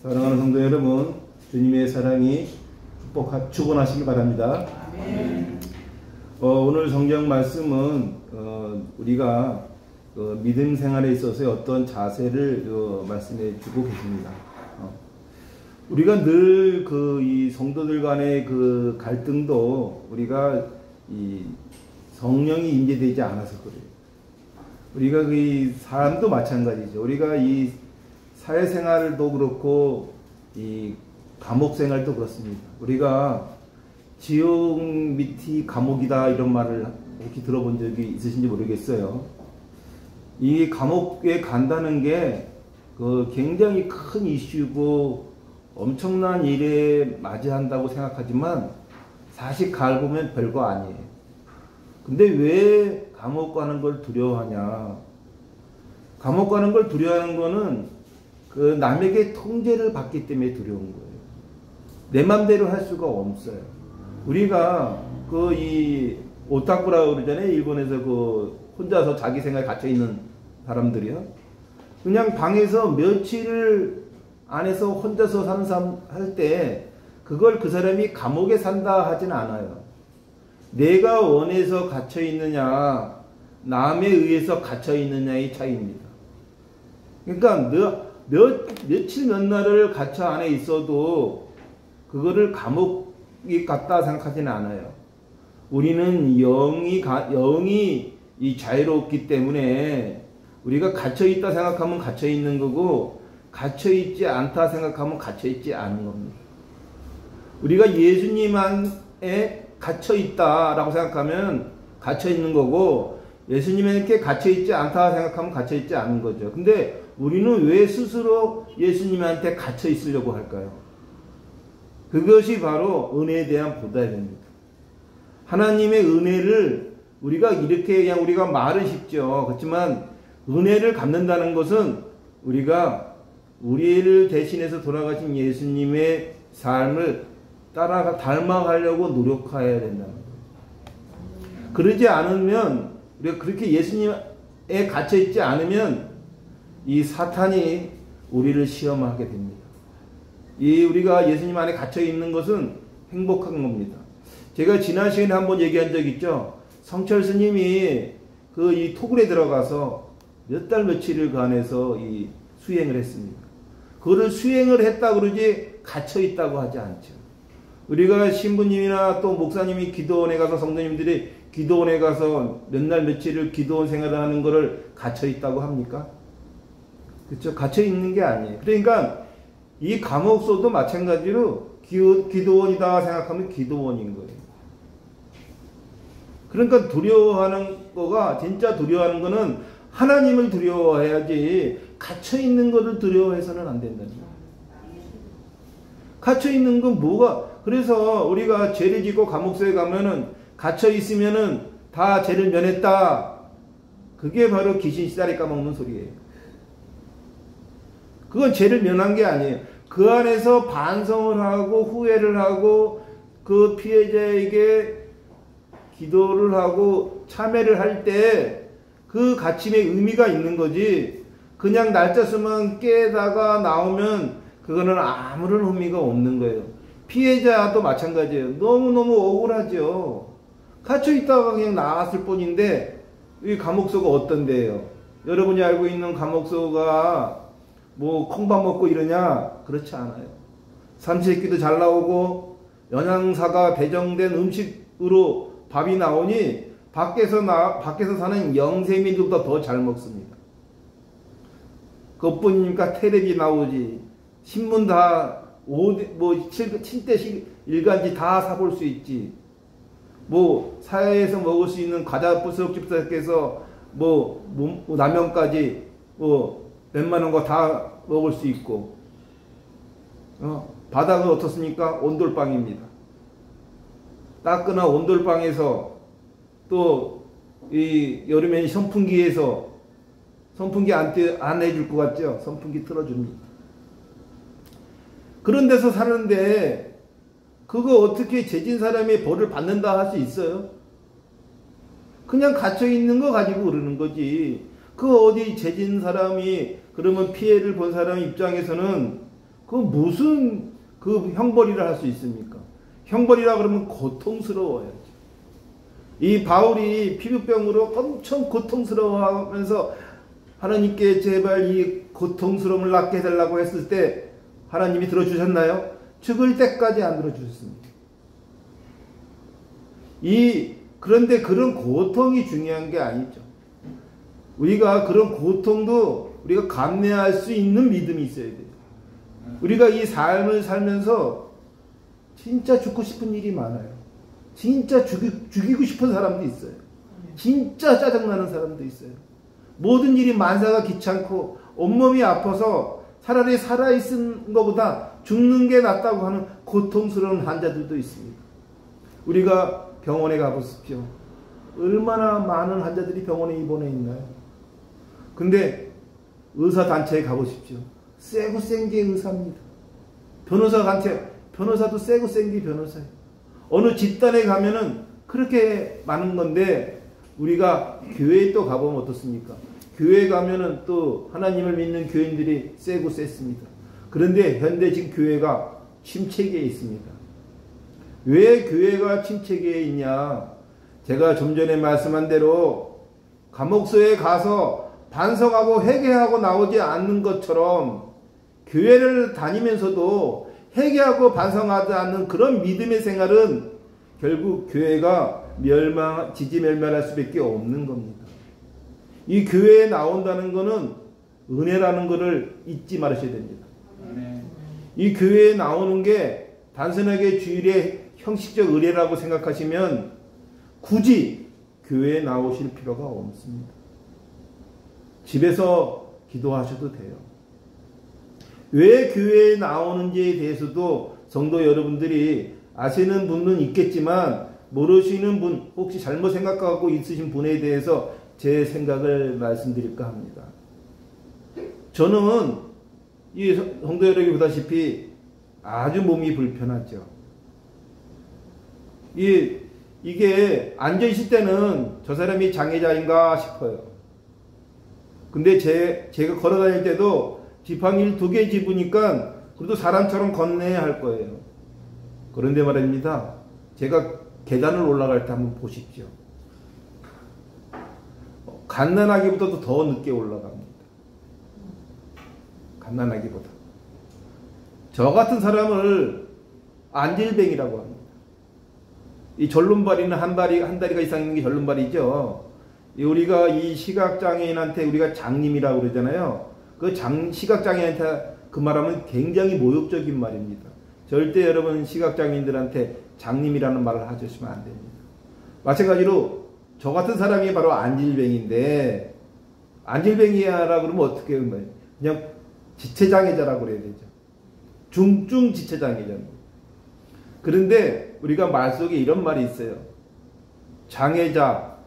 사랑하는 성도 여러분, 주님의 사랑이 축원하시기 바랍니다. 오늘 성경 말씀은 우리가 믿음 생활에 있어서의 어떤 자세를 말씀해 주고 계십니다. 우리가 늘 이 성도들 간의 그 갈등도 우리가 이 성령이 임재되지 않아서 그래요. 우리가 이 사람도 마찬가지죠. 우리가 이 사회생활도 그렇고 이 감옥 생활도 그렇습니다. 우리가 지옥 밑이 감옥이다 이런 말을 혹시 들어본 적이 있으신지 모르겠어요. 이 감옥에 간다는 게 굉장히 큰 이슈고 엄청난 일에 맞이한다고 생각하지만 사실 가을 보면 별거 아니에요. 근데 왜 감옥 가는 걸 두려워하냐? 감옥 가는 걸 두려워하는 거는 남에게 통제를 받기 때문에 두려운 거예요. 내 맘대로 할 수가 없어요. 우리가 이 오타쿠라고 그러잖아요. 일본에서 혼자서 자기 생활에 갇혀 있는 사람들이요. 그냥 방에서 며칠 안에서 혼자서 사는 사람 할 때 그걸 그 사람이 감옥에 산다 하진 않아요. 내가 원해서 갇혀 있느냐, 남에 의해서 갇혀 있느냐의 차이입니다. 그러니까 며칠 몇 날을 갇혀 안에 있어도 그거를 감옥이 같다 생각하지는 않아요. 우리는 영이 이 자유롭기 때문에 우리가 갇혀 있다 생각하면 갇혀 있는 거고 갇혀 있지 않다 생각하면 갇혀 있지 않은 겁니다. 우리가 예수님 안에 갇혀 있다라고 생각하면 갇혀 있는 거고 예수님에게 갇혀 있지 않다 생각하면 갇혀 있지 않은 거죠. 근데 우리는 왜 스스로 예수님한테 갇혀 있으려고 할까요? 그것이 바로 은혜에 대한 보답입니다. 하나님의 은혜를 우리가 이렇게 그냥 우리가 말은 쉽죠. 그렇지만 은혜를 갚는다는 것은 우리가 우리를 대신해서 돌아가신 예수님의 삶을 닮아가려고 노력해야 된다는 거예요. 그러지 않으면 우리가 그렇게 예수님에 갇혀 있지 않으면 이 사탄이 우리를 시험하게 됩니다. 우리가 예수님 안에 갇혀 있는 것은 행복한 겁니다. 제가 지난 시간에 한번 얘기한 적 있죠. 성철 스님이 이 토굴에 들어가서 몇 달 며칠을 그 안에서 수행을 했습니다. 그거를 수행을 했다 그러지 갇혀 있다고 하지 않죠. 우리가 신부님이나 또 목사님이 기도원에 가서 성도님들이 기도원에 가서 몇 날 며칠을 기도원 생활을 하는 거를 갇혀 있다고 합니까? 그렇죠? 갇혀 있는 게 아니에요. 그러니까 이 감옥소도 마찬가지로 기도원이다 생각하면 기도원인 거예요. 그러니까 두려워하는 거가 진짜 두려워하는 거는 하나님을 두려워해야지 갇혀 있는 거를 두려워해서는 안 된다는 거예요. 갇혀 있는 건 그래서 우리가 죄를 짓고 감옥소에 가면은 갇혀 있으면은 다 죄를 면했다. 그게 바로 귀신 씨다리 까먹는 소리예요. 그건 죄를 면한 게 아니에요. 그 안에서 반성을 하고 후회를 하고 그 피해자에게 기도를 하고 참회를 할 때 그 갇힘의 의미가 있는 거지. 그냥 날짜 수만 깨다가 나오면 그거는 아무런 의미가 없는 거예요. 피해자도 마찬가지예요. 너무너무 억울하죠. 갇혀 있다가 그냥 나왔을 뿐인데 이 감옥소가 어떤데요? 여러분이 알고 있는 감옥소가 콩밥 먹고 이러냐? 그렇지 않아요. 삼시세끼도 잘 나오고 영양사가 배정된 음식으로 밥이 나오니 밖에서 사는 영세민들보다 더 잘 먹습니다. 그것뿐이니까 텔레비 나오지. 신문 다 7대 일간지 다 사볼 수 있지. 사회에서 먹을 수 있는 과자 부스럭집부터 해서 라면까지 웬만한 거 다 먹을 수 있고. 바닥은 어떻습니까? 온돌방입니다. 따끈한 온돌방에서 또 여름엔 선풍기에서 선풍기 안 해줄 것 같죠? 선풍기 틀어줍니다. 그런 데서 사는데 그거 어떻게 죄진 사람의 벌을 받는다 할 수 있어요? 그냥 갇혀 있는 거 가지고 그러는 거지. 그 어디 죄진 사람이 그러면 피해를 본 사람 입장에서는 그 무슨 그 형벌이라 할 수 있습니까? 형벌이라 그러면 고통스러워요. 이 바울이 피부병으로 엄청 고통스러워하면서 하나님께 제발 이 고통스러움을 낫게 해달라고 했을 때 하나님이 들어주셨나요? 죽을 때까지 안 들어주셨습니다. 그런데 그런 고통이 중요한 게 아니죠. 우리가 그런 고통도 우리가 감내할 수 있는 믿음이 있어야 돼요. 우리가 이 삶을 살면서 진짜 죽고 싶은 일이 많아요. 진짜 죽이고 싶은 사람도 있어요. 진짜 짜증나는 사람도 있어요. 모든 일이 만사가 귀찮고 온몸이 아파서 차라리 살아있는 것보다 죽는 게 낫다고 하는 고통스러운 환자들도 있습니다. 우리가 병원에 가보십시오. 얼마나 많은 환자들이 병원에 입원해 있나요? 근데 의사단체에 가보십시오. 세고 센 게 의사입니다. 변호사도 세고 센 게 변호사예요. 어느 집단에 가면은 그렇게 많은 건데 우리가 교회에 또 가보면 어떻습니까? 교회에 가면은 또 하나님을 믿는 교인들이 세고 셌습니다. 그런데 현대 지금 교회가 침체기에 있습니다. 왜 교회가 침체기에 있냐? 제가 좀 전에 말씀한 대로 감옥소에 가서 반성하고 회개하고 나오지 않는 것처럼 교회를 다니면서도 회개하고 반성하지 않는 그런 믿음의 생활은 결국 교회가 지지멸망할 수밖에 없는 겁니다. 이 교회에 나온다는 것은 은혜라는 것을 잊지 말으셔야 됩니다. 이 교회에 나오는 게 단순하게 주일의 형식적 의례라고 생각하시면 굳이 교회에 나오실 필요가 없습니다. 집에서 기도하셔도 돼요. 왜 교회에 나오는지에 대해서도 성도 여러분들이 아시는 분은 있겠지만 모르시는 분, 혹시 잘못 생각하고 있으신 분에 대해서 제 생각을 말씀드릴까 합니다. 저는 이 성도 여러분이 보다시피 아주 몸이 불편하죠. 이게 앉아있을 때는 저 사람이 장애자인가 싶어요. 근데 제가 걸어다닐 때도 지팡이를 2개 집으니까 그래도 사람처럼 건너야 할 거예요. 그런데 말입니다. 제가 계단을 올라갈 때 한번 보십시오. 갓난아기보다도 더 늦게 올라갑니다. 갓난아기보다. 저 같은 사람을 안질뱅이라고 합니다. 이 절름발이는 한 다리가 이상 있는 게 절름발이죠. 우리가 이 시각장애인한테 우리가 장님이라고 그러잖아요. 그 시각장애인한테 그 말하면 굉장히 모욕적인 말입니다. 절대 여러분 시각장애인들한테 장님이라는 말을 하시면 안 됩니다. 마찬가지로 저 같은 사람이 바로 안질뱅인데 안질뱅이야라고 그러면 어떻게 해요? 그냥 지체장애자라고 그래야 되죠. 중증 지체장애자입니다. 그런데 우리가 말 속에 이런 말이 있어요. 장애자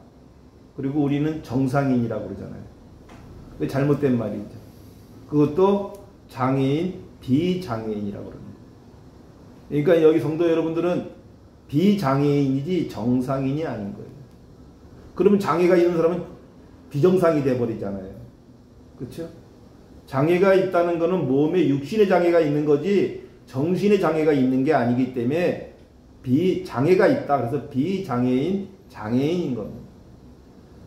그리고 우리는 정상인이라고 그러잖아요. 그게 잘못된 말이죠. 그것도 장애인, 비장애인이라고 그럽니다. 그러니까 여기 성도 여러분들은 비장애인이지 정상인이 아닌 거예요. 그러면 장애가 있는 사람은 비정상이 돼버리잖아요. 그렇죠? 장애가 있다는 것은 몸에 육신의 장애가 있는 거지 정신의 장애가 있는 게 아니기 때문에 장애가 있다. 그래서 비장애인, 장애인인 겁니다.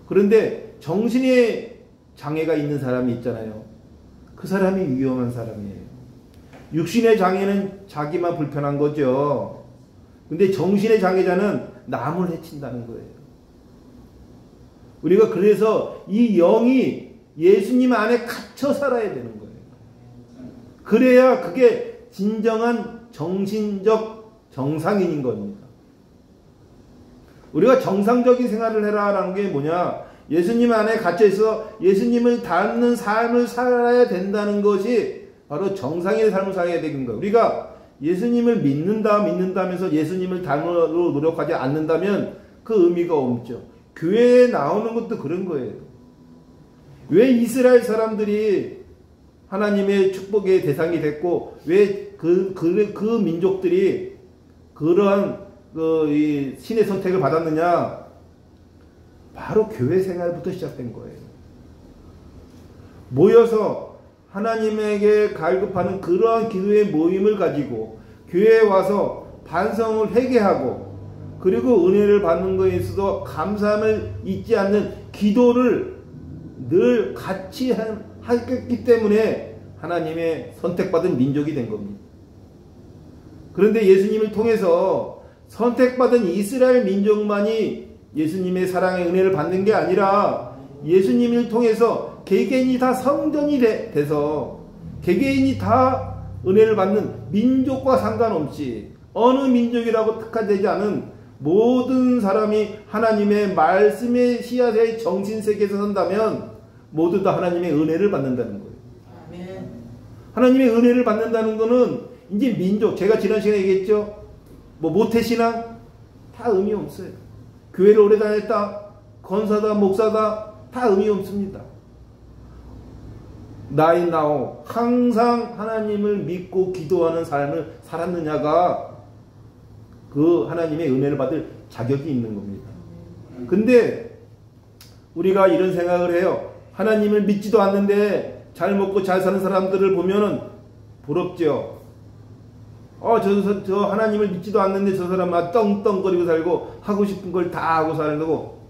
그런데 정신의 장애가 있는 사람이 있잖아요. 그 사람이 위험한 사람이에요. 육신의 장애는 자기만 불편한 거죠. 근데 정신의 장애자는 남을 해친다는 거예요. 우리가 그래서 이 영이 예수님 안에 갇혀 살아야 되는 거예요. 그래야 그게 진정한 정신적 정상인인 겁니다. 우리가 정상적인 생활을 해라라는 게 뭐냐? 예수님 안에 갇혀있어 예수님을 닮는 삶을 살아야 된다는 것이 바로 정상인의 삶을 살아야 되는 거예요. 우리가 예수님을 믿는다면서 예수님을 닮으려고 노력하지 않는다면 그 의미가 없죠. 교회에 나오는 것도 그런 거예요. 왜 이스라엘 사람들이 하나님의 축복의 대상이 됐고 왜 그 민족들이 그러한 이 신의 선택을 받았느냐? 바로 교회 생활부터 시작된 거예요. 모여서 하나님에게 갈급하는 그러한 기도의 모임을 가지고 교회에 와서 반성을 회개하고 그리고 은혜를 받는 것에 있어서 감사함을 잊지 않는 기도를 늘 같이 했기 때문에 하나님의 선택받은 민족이 된 겁니다. 그런데 예수님을 통해서 선택받은 이스라엘 민족만이 예수님의 사랑의 은혜를 받는 게 아니라 예수님을 통해서 개개인이 다 성전이 돼서 개개인이 다 은혜를 받는 민족과 상관없이 어느 민족이라고 특화되지 않은 모든 사람이 하나님의 말씀의 씨앗의 정신세계에서 산다면 모두 다 하나님의 은혜를 받는다는 거예요. 아멘. 하나님의 은혜를 받는다는 거는 이제 민족, 제가 지난 시간에 얘기했죠. 모태신앙 다 의미 없어요. 교회를 오래 다녔다, 권사다, 목사다 다 의미 없습니다. 나이 나오 항상 하나님을 믿고 기도하는 삶을 살았느냐가 그 하나님의 은혜를 받을 자격이 있는 겁니다. 근데 우리가 이런 생각을 해요. 하나님을 믿지도 않는데 잘 먹고 잘 사는 사람들을 보면은 부럽죠. 저 하나님을 믿지도 않는데 저 사람은 떵떵거리고 살고 하고 싶은 걸 다 하고 살고.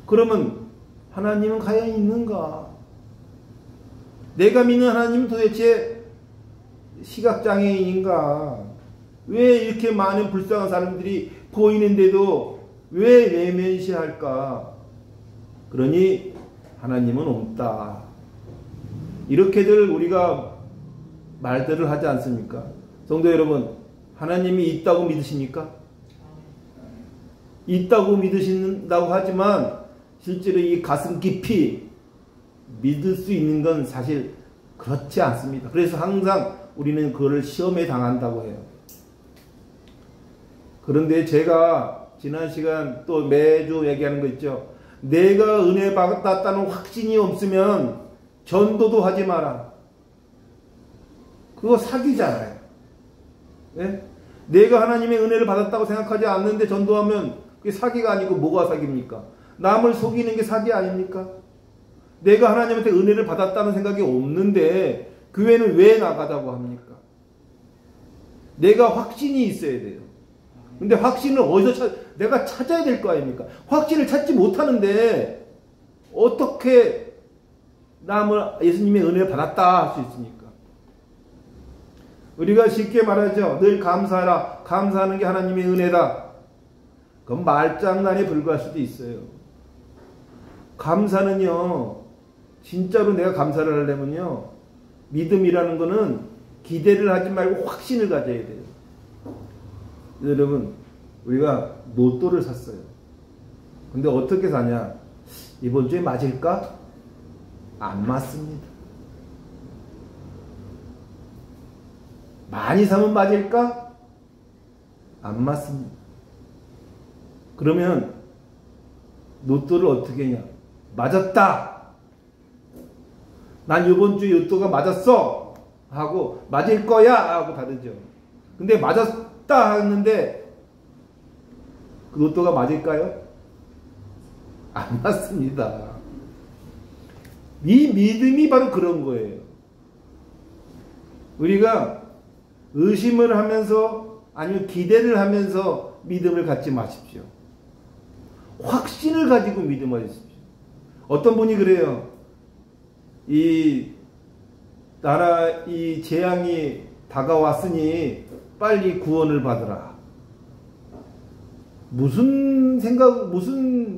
그러면 하나님은 과연 있는가? 내가 믿는 하나님은 도대체 시각장애인인가? 왜 이렇게 많은 불쌍한 사람들이 보이는데도 왜 외면시할까? 그러니 하나님은 없다. 이렇게들 우리가 말들을 하지 않습니까? 성도 여러분, 하나님이 있다고 믿으십니까? 있다고 믿으신다고 하지만 실제로 이 가슴 깊이 믿을 수 있는 건 사실 그렇지 않습니다. 그래서 항상 우리는 그거를 시험에 당한다고 해요. 그런데 제가 지난 시간 또 매주 얘기하는 거 있죠. 내가 은혜 받았다는 확신이 없으면 전도도 하지 마라. 그거 사기잖아요. 네? 내가 하나님의 은혜를 받았다고 생각하지 않는데 전도하면 그게 사기가 아니고 뭐가 사기입니까? 남을 속이는 게 사기 아닙니까? 내가 하나님한테 은혜를 받았다는 생각이 없는데 교회는 왜 나가자고 합니까? 내가 확신이 있어야 돼요. 근데 확신을 어디서 내가 찾아야 될 거 아닙니까? 확신을 찾지 못하는데 어떻게 남을 예수님의 은혜를 받았다 할 수 있습니까? 우리가 쉽게 말하죠. 늘 감사하라. 감사하는 게 하나님의 은혜다. 그건 말장난에 불과할 수도 있어요. 감사는요, 진짜로 내가 감사를 하려면요, 믿음이라는 거는 기대를 하지 말고 확신을 가져야 돼요. 여러분, 우리가 로또를 샀어요. 근데 어떻게 사냐? 이번 주에 맞을까? 안 맞습니다. 많이 사면 맞을까? 안 맞습니다. 그러면 로또를 어떻게 했냐? 맞았다! 난 이번 주에 로또가 맞았어! 하고 맞을 거야! 하고 다르죠. 근데 맞았다 했는데 그 로또가 맞을까요? 안 맞습니다. 이 믿음이 바로 그런 거예요. 우리가 의심을 하면서 아니면 기대를 하면서 믿음을 갖지 마십시오. 확신을 가지고 믿음을 하십시오. 어떤 분이 그래요. 이 재앙이 다가왔으니 빨리 구원을 받으라. 무슨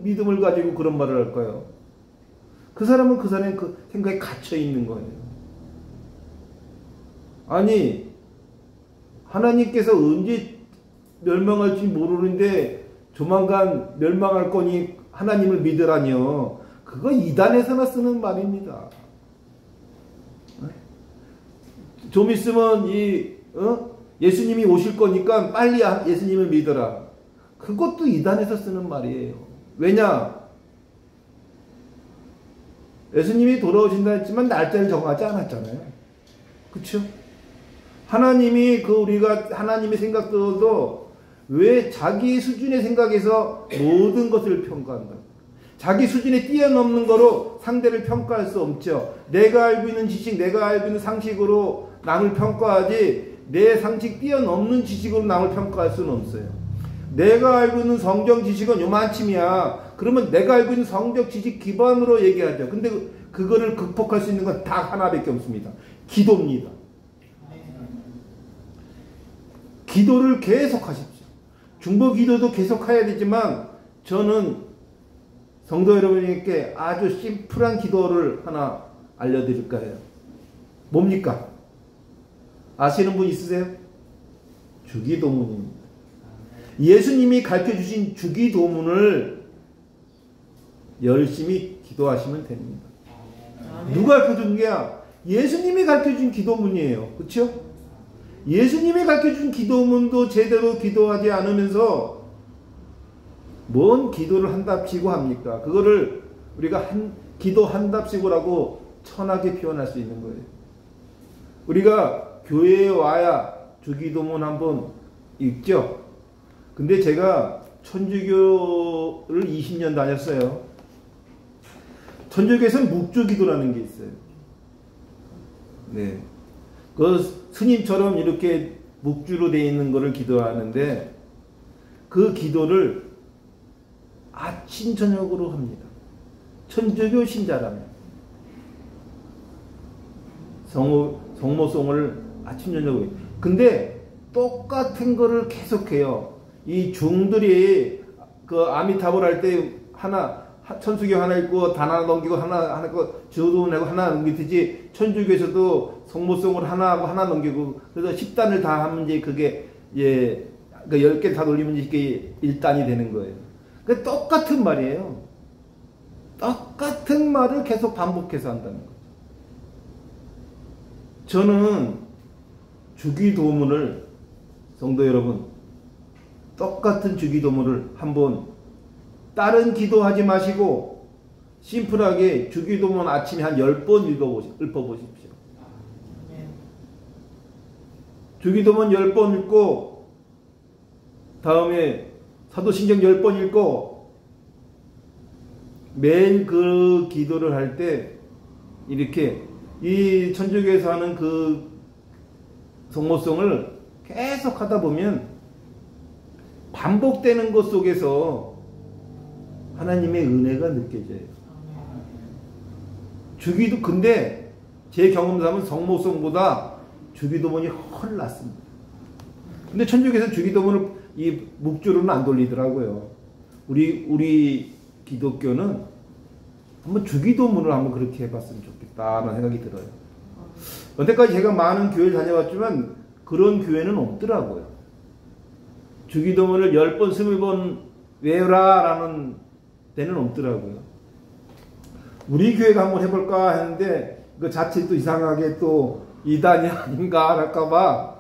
믿음을 가지고 그런 말을 할까요? 그 사람은 그 사람의 그 생각에 갇혀 있는 거예요. 아니, 하나님께서 언제 멸망할지 모르는데 조만간 멸망할 거니 하나님을 믿으라니요. 그거 이단에서나 쓰는 말입니다. 좀 있으면 예수님이 오실 거니까 빨리 예수님을 믿어라. 그것도 이단에서 쓰는 말이에요. 왜냐? 예수님이 돌아오신다 했지만 날짜를 정하지 않았잖아요. 그쵸? 하나님이 우리가 하나님의 생각들도 왜 자기 수준의 생각에서 모든 것을 평가한다. 자기 수준에 뛰어넘는 거로 상대를 평가할 수 없죠. 내가 알고 있는 지식, 내가 알고 있는 상식으로 남을 평가하지 내 상식 뛰어넘는 지식으로 남을 평가할 수는 없어요. 내가 알고 있는 성경 지식은 요만침이야. 그러면 내가 알고 있는 성경 지식 기반으로 얘기하죠. 근데 그거를 극복할 수 있는 건 딱 하나밖에 없습니다. 기도입니다. 기도를 계속 하십시오. 중보 기도도 계속 해야 되지만 저는 성도 여러분에게 아주 심플한 기도를 하나 알려드릴까 해요. 뭡니까? 아시는 분 있으세요? 주기도문입니다. 예수님이 가르쳐주신 주기도문을 열심히 기도하시면 됩니다. 누가 가르쳐준 게야? 예수님이 가르쳐준 기도문이에요. 그렇죠? 예수님이 가르쳐준 기도문도 제대로 기도하지 않으면서 뭔 기도를 한답시고 합니까? 그거를 우리가 기도 한답시고라고 천하게 표현할 수 있는 거예요. 우리가 교회에 와야 주기도문 한번 읽죠. 근데 제가 천주교를 20년 다녔어요. 천주교에서는 묵주기도라는 게 있어요. 네. 그 스님처럼 이렇게 묵주로 되어 있는 거를 기도하는데 그 기도를 아침 저녁으로 합니다. 천주교 신자라면 성모송을 아침 저녁으로. 근데 똑같은 거를 계속해요. 이 중들이 그 아미타불 할 때 하나 천수교 하나 읽고 단 하나 넘기고 하나 거 주도 내고 하나 넘기듯이 천주교에서도 성모송을 하나 하고 하나 넘기고 그래서 10단을 다 하면 이제 그게 예 그 10개 다 돌리면 이게 1단이 되는 거예요. 그 똑같은 말이에요. 똑같은 말을 계속 반복해서 한다는 거죠. 저는 주기도문을 성도 여러분 똑같은 주기도문을 한번 다른 기도하지 마시고 심플하게 주기도문 아침에 한 10번 읊어보십시오. 주기도문 10번 읽고 다음에 사도신경 10번 읽고 매일 그 기도를 할 때 이렇게 이 천주교에서 하는 그 성모송을 계속 하다 보면 반복되는 것 속에서 하나님의 은혜가 느껴져요. 주기도 근데 제 경험상은 성모송보다 주기도문이 훨 낫습니다. 근데 천주교에서는 주기도문을 이 묵주로는 안 돌리더라고요. 우리 기독교는 한번 주기도문을 한번 그렇게 해봤으면 좋겠다는 생각이 들어요. 여태까지 제가 많은 교회를 다녀봤지만 그런 교회는 없더라고요. 주기도문을 10번, 20번 외우라 라는 데는 없더라고요. 우리 교회가 한번 해볼까 했는데 그 자칫 또 이상하게 또 이단이 아닌가 할까봐.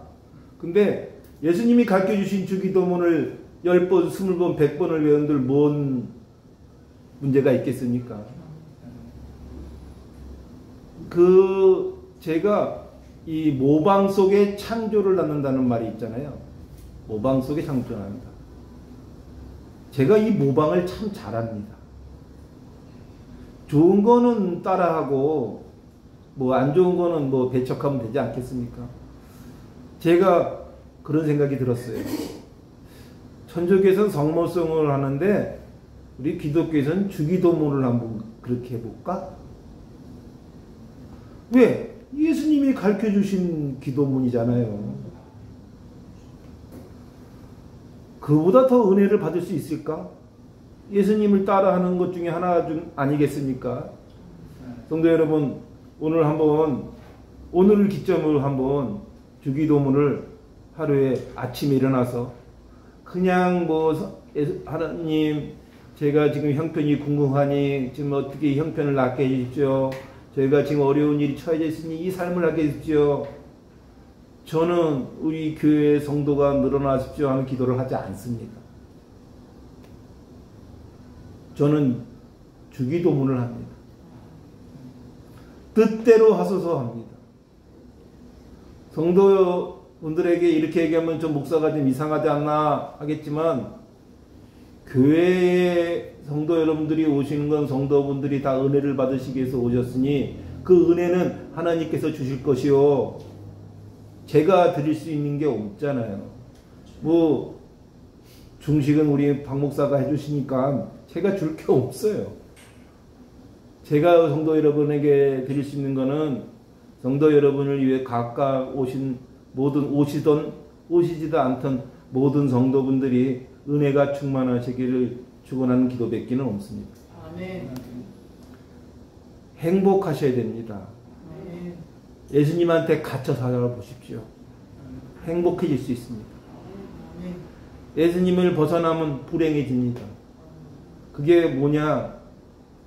근데 예수님이 가르쳐주신 주기도문을 10번, 20번, 100번을 외운들 뭔 문제가 있겠습니까? 제가 이 모방 속에 창조를 낳는다는 말이 있잖아요. 모방 속에 창조를 합니다. 제가 이 모방을 참 잘합니다. 좋은 거는 따라하고 뭐 안 좋은 거는 뭐 배척하면 되지 않겠습니까? 제가 그런 생각이 들었어요. 천주교에서는 성모송을 하는데 우리 기독교에서는 주기도문을 한번 그렇게 해볼까? 왜? 예수님이 가르쳐주신 기도문이잖아요. 그보다 더 은혜를 받을 수 있을까? 예수님을 따라하는 것 중에 하나 아니겠습니까? 성도 여러분, 오늘을 기점으로 한번 주기도문을 하루에 아침에 일어나서 그냥 하나님, 제가 지금 형편이 궁금하니 지금 어떻게 형편을 낫게 해주십시오. 저희가 지금 어려운 일이 처해져 있으니 이 삶을 하게 해주십시오. 저는 우리 교회의 성도가 늘어나십시오 하는 기도를 하지 않습니다. 저는 주기도문을 합니다. 뜻대로 하소서 합니다. 성도분들에게 이렇게 얘기하면 좀 목사가 좀 이상하지 않나 하겠지만 교회에 성도 여러분들이 오시는 건 성도분들이 다 은혜를 받으시기 위해서 오셨으니 그 은혜는 하나님께서 주실 것이요. 제가 드릴 수 있는 게 없잖아요. 뭐 중식은 우리 박 목사가 해주시니까 제가 줄 게 없어요. 제가 성도 여러분에게 드릴 수 있는 거는 성도 여러분을 위해 각각 오신 모든 오시지도 않던 모든 성도분들이 은혜가 충만하시기를 축원하는 기도밖에는 없습니다. 아멘. 행복하셔야 됩니다. 아멘. 예수님한테 갇혀 살아보십시오. 행복해질 수 있습니다. 아멘. 예수님을 벗어나면 불행해집니다. 그게 뭐냐?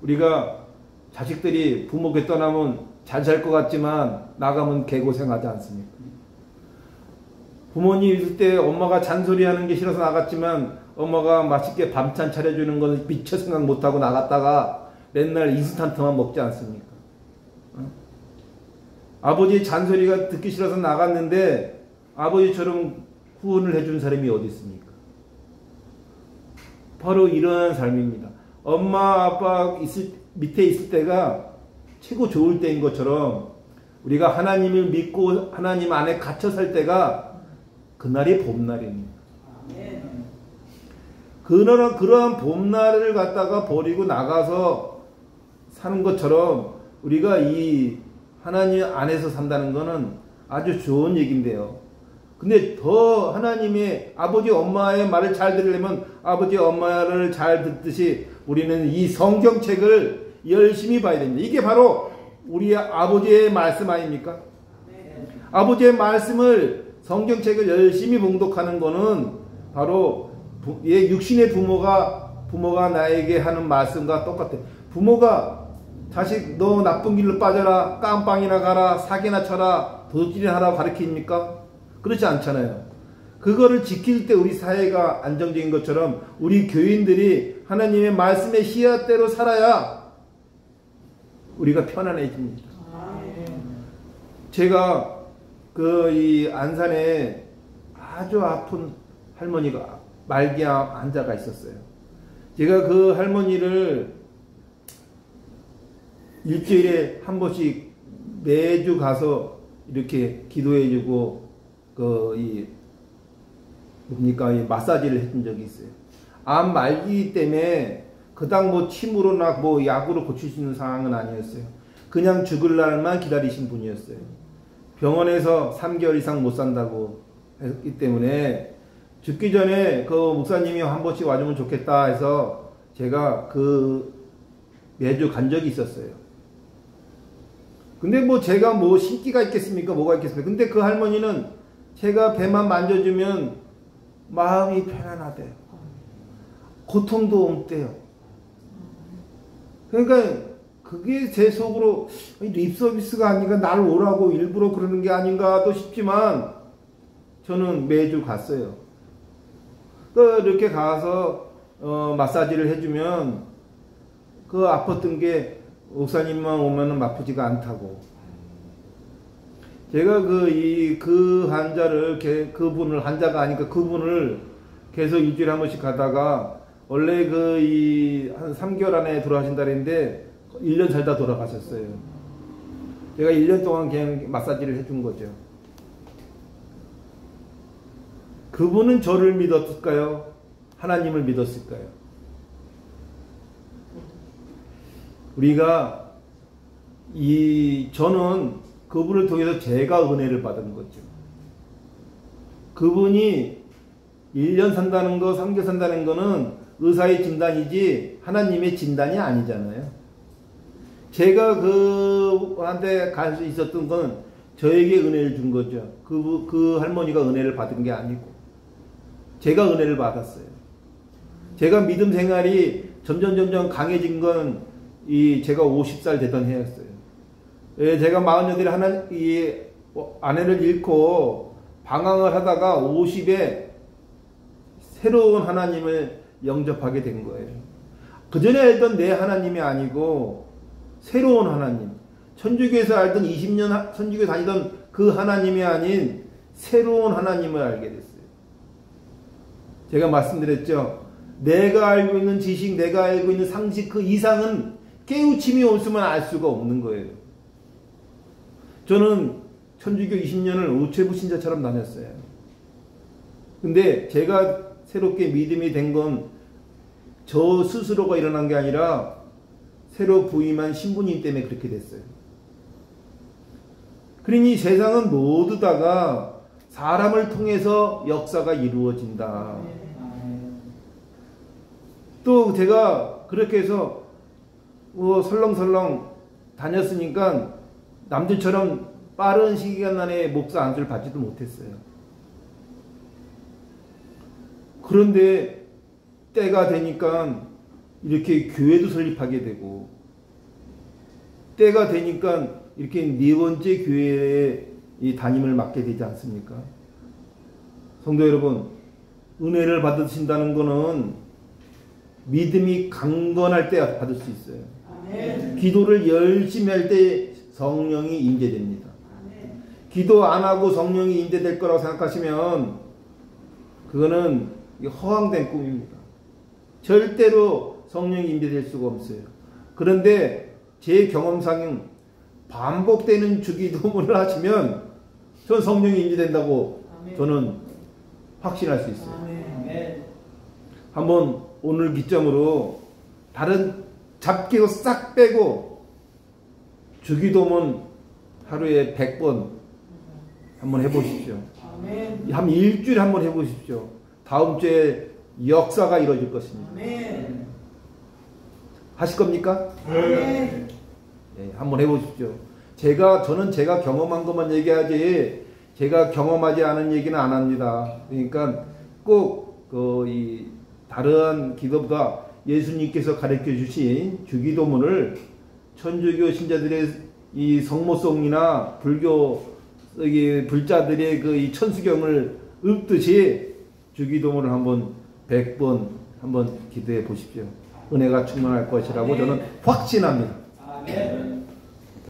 우리가 자식들이 부모께 떠나면 잘 살 것 같지만 나가면 개고생하지 않습니까? 부모님 있을 때 엄마가 잔소리하는 게 싫어서 나갔지만 엄마가 맛있게 반찬 차려주는 건 미처 생각 못하고 나갔다가 맨날 인스턴트만 먹지 않습니까? 아버지 잔소리가 듣기 싫어서 나갔는데 아버지처럼 후원을 해준 사람이 어디 있습니까? 바로 이러한 삶입니다. 엄마 아빠 밑에 있을 때가 최고 좋을 때인 것처럼 우리가 하나님을 믿고 하나님 안에 갇혀 살 때가 그날이 봄날입니다. 그러한 봄날을 갖다가 버리고 나가서 사는 것처럼 우리가 이 하나님 안에서 산다는 것은 아주 좋은 얘기인데요. 근데 더 하나님의 아버지 엄마의 말을 잘 들으려면 아버지 엄마를 잘 듣듯이 우리는 이 성경책을 열심히 봐야 됩니다. 이게 바로 우리 아버지의 말씀 아닙니까? 아버지의 말씀을 성경책을 열심히 봉독하는 것은 바로 육신의 부모가 나에게 하는 말씀과 똑같아요. 부모가 자식 너 나쁜 길로 빠져라, 깜빵이나 가라, 사기나 쳐라, 도둑질이나 하라고 가르칩니까? 그렇지 않잖아요. 그거를 지킬 때 우리 사회가 안정적인 것처럼 우리 교인들이 하나님의 말씀의 씨앗대로 살아야 우리가 편안해집니다. 제가 이 안산에 아주 아픈 할머니가 말기암 환자가 있었어요. 제가 그 할머니를 일주일에 한 번씩 매주 가서 이렇게 기도해주고 이 마사지를 해준 적이 있어요. 암 말기 때문에 그닥 뭐 침으로나 뭐 약으로 고칠 수 있는 상황은 아니었어요. 그냥 죽을 날만 기다리신 분이었어요. 병원에서 3개월 이상 못 산다고 했기 때문에 죽기 전에 그 목사님이 한 번씩 와주면 좋겠다 해서 제가 매주 간 적이 있었어요. 근데 뭐 제가 뭐 신기가 있겠습니까? 뭐가 있겠습니까? 근데 그 할머니는 제가 배만 만져주면 마음이 편안하대요. 고통도 없대요. 그러니까 그게 제 속으로 립서비스가 아니라 날 오라고 일부러 그러는 게 아닌가도 싶지만 저는 매주 갔어요. 이렇게 가서 마사지를 해주면 그 아팠던 게 목사님만 오면은 아프지가 않다고. 제가 그 환자를 환자가 아니까 그분을 계속 일주일에 한 번씩 가다가 원래 한 3개월 안에 돌아가신다 그랬는데 1년 살다 돌아가셨어요. 제가 1년 동안 그냥 마사지를 해준 거죠. 그분은 저를 믿었을까요? 하나님을 믿었을까요? 우리가 저는 그분을 통해서 제가 은혜를 받은 거죠. 그분이 1년 산다는 거, 3개월 산다는 거는 의사의 진단이지 하나님의 진단이 아니잖아요. 제가 그한테 갈 수 있었던 건 저에게 은혜를 준 거죠. 그 할머니가 은혜를 받은 게 아니고 제가 은혜를 받았어요. 제가 믿음 생활이 점점 강해진 건 제가 50살 되던 해였어요. 제가 48에 아내를 잃고 방황을 하다가 50에 새로운 하나님을 영접하게 된 거예요. 그 전에 알던 내 하나님이 아니고 새로운 하나님, 천주교에서 알던 20년 천주교 다니던 그 하나님이 아닌 새로운 하나님을 알게 됐어요. 제가 말씀드렸죠. 내가 알고 있는 지식, 내가 알고 있는 상식 그 이상은 깨우침이 없으면 알 수가 없는 거예요. 저는 천주교 20년을 우체부 신자처럼 다녔어요. 근데 제가 새롭게 믿음이 된 건 저 스스로가 일어난 게 아니라 새로 부임한 신부님 때문에 그렇게 됐어요. 그러니 세상은 모두 다가 사람을 통해서 역사가 이루어진다. 또 제가 그렇게 해서 설렁설렁 다녔으니까 남들처럼 빠른 시간 안에 목사 안수를 받지도 못했어요. 그런데 때가 되니까 이렇게 교회도 설립하게 되고, 때가 되니까 이렇게 네 번째 교회에 이 담임을 맡게 되지 않습니까? 성도 여러분, 은혜를 받으신다는 것은 믿음이 강건할 때 받을 수 있어요. 아멘. 기도를 열심히 할 때 성령이 임재됩니다. 아멘. 기도 안 하고 성령이 임재될 거라고 생각하시면 그거는 허황된 꿈입니다. 절대로 성령이 임재될 수가 없어요. 그런데 제 경험상 반복되는 주기도문을 하시면 전 성령이 임재된다고 아멘. 저는 확신할 수 있어요. 아멘. 한번 오늘 기점으로 다른 잡기도 싹 빼고 주기도문 하루에 100번 한번 해보십시오. 아멘. 한 일주일에 한번 해보십시오. 다음 주에 역사가 이루어질 것입니다. 아멘. 하실 겁니까? 아멘. 네, 한번 해보십시오. 저는 제가 경험한 것만 얘기하지, 제가 경험하지 않은 얘기는 안 합니다. 그러니까 꼭 이 다른 기도보다 예수님께서 가르쳐 주신 주기도문을 천주교 신자들의 이 성모송이나 불교 불자들의 그 이 천수경을 읊듯이 주기도문을 한번 100번 한번 기도해 보십시오. 은혜가 충만할 것이라고 저는 확신합니다. 아멘.